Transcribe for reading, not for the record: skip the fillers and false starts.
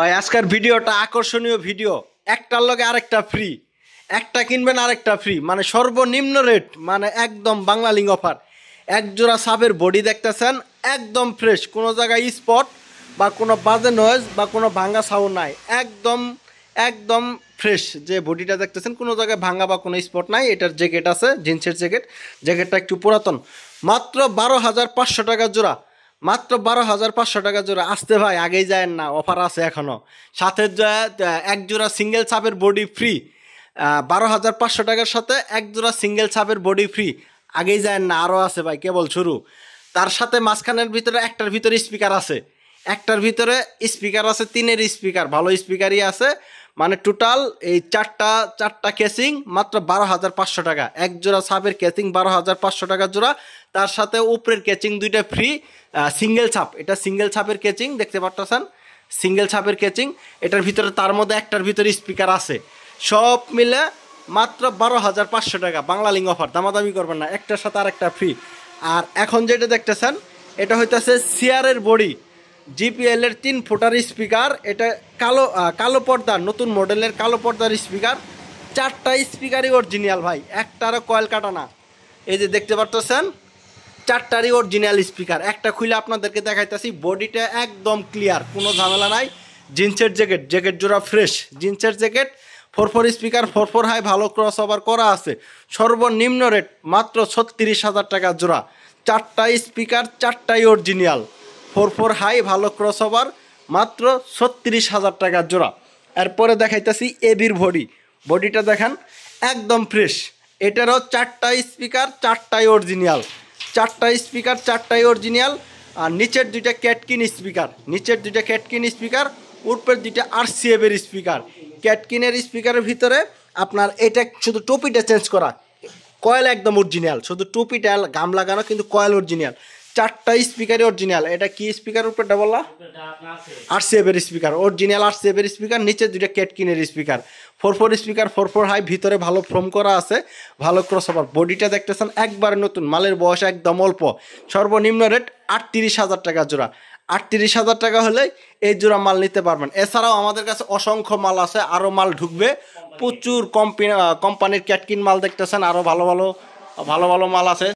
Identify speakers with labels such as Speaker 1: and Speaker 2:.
Speaker 1: ভাই আজকের ভিডিওটা আকর্ষণীয় ভিডিও, একটার লগে আরেকটা ফ্রি, একটা কিনবেন আরেকটা ফ্রি, মানে সর্বনিম্ন রেট, মানে একদম বাংলা লিঙ্ক অফার। এক জোড়া সাবের বডি দেখতেছেন, একদম ফ্রেশ, কোনো জায়গায় স্পট বা কোনো বাজে নয়েজ বা কোনো ভাঙ্গা সাউন্ড নাই, একদম একদম ফ্রেশ। যে বডিটা দেখতেছেন কোনো জায়গায় ভাঙ্গা বা কোনো স্পট নাই। এটার জ্যাকেট আছে, জিন্সের জ্যাকেট, জ্যাকেটটা একটু পুরাতন। মাত্র 12,500 টাকা জোড়া, মাত্র 12,500 টাকা জোড়া। আসতে ভাই, আগেই যায় না, অফার আছে এখনও। সাথে এক জোড়া সিঙ্গেল ছাপের বডি ফ্রি, 12,500 টাকার সাথে এক জোড়া সিঙ্গেল ছাপের বডি ফ্রি। আগেই যায় না, আরও আছে ভাই, কেবল শুরু। তার সাথে মাঝখানের ভিতরে একটার ভিতরে স্পিকার আছে, একটার ভিতরে স্পিকার আছে, 3-এর স্পিকার, ভালো স্পিকারই আছে। মানে টোটাল এই চারটা কেসিং মাত্র 12,500 টাকা। এক জোড়া ছাপের কেসিং 12,500 টাকা জোড়া। তার সাথে উপরের কেচিং দুইটা ফ্রি, সিঙ্গেল ছাপ। এটা সিঙ্গেল ছাপের কেচিং, দেখতে পারতেছেন, সিঙ্গেল ছাপের কেচিং। এটার ভিতরে তার মধ্যে একটার ভিতরে স্পিকার আছে। সব মিলে মাত্র 12,500 টাকা, বাংলা লিঙ্ক অফার, দামাদামি করবেন না, একটার সাথে আরেকটা ফ্রি। আর এখন যেটা দেখতেছেন এটা হইতেছে সিআরের বডি, জিপিএল এর 3 ফুটার স্পিকার। এটা কালো পর্দার, নতুন মডেলের কালো পর্দার স্পিকার। 4টা স্পিকারই অরিজিনাল ভাই, একটারও কয়েল কাটা না। এই যে দেখতে পারতেছেন, 4টারই অরিজিনাল স্পিকার। একটা খুলে আপনাদেরকে দেখাইতেছি, বডিটা একদম ক্লিয়ার, কোনো ঝামেলা নাই। জিন্সের জ্যাকেট, জ্যাকেট জোড়া ফ্রেশ, জিন্সের জ্যাকেট। 4 স্পিকার, 4 হাই, ভালো ক্রস ওভার করা আছে। সর্বনিম্ন রেট মাত্র 36,000 টাকা জোড়া। 4টা স্পিকার, 4টাই অরিজিনাল, 4 হাই, ভালো ক্রস ওভার, মাত্র 36,000 টাকা জোড়া। এরপরে দেখাইতেছি এবির বডি, বডিটা দেখেন একদম ফ্রেশ। এটারও 4টা স্পিকার, 4টাই অরিজিনাল, 4টা স্পিকার, 4টাই অরিজিনাল। আর নিচের দুইটা ক্যাটকিন স্পিকার, নিচের দুইটা ক্যাটকিন স্পিকার, উপরের দুইটা আরসিএফের স্পিকার। ক্যাটকিনের স্পিকারের ভিতরে আপনার এটা শুধু টুপিটা চেঞ্জ করা, কয়েল একদম অরিজিনাল, শুধু টুপিটা গাম লাগানো, কিন্তু কয়েল অরিজিনাল। 4টা স্পিকারই অরিজিনাল। এটা কি স্পিকার উপরেটা বললা? আরসিএফের স্পিকার, অরিজিনাল আরসিএফের স্পিকার। নিচে দুইটা ক্যাটকিনের স্পিকার, 4 স্পিকার, 4 হাই, ভিতরে ভালো ফোম করা আছে, ভালো ক্রসওভার। বডিটা দেখতেছেন একবারে নতুন, মালের বয়স একদম অল্প। সর্বনিম্ন রেট 38,000 টাকা জোড়া। 38,000 টাকা হলে এই জোড়া মাল নিতে পারবেন। এছাড়াও আমাদের কাছে অসংখ্য মাল আছে, আরও মাল ঢুকবে। প্রচুর কোম্পানির ক্যাটকিন মাল দেখতেছেন, আরও ভালো ভালো মাল আছে।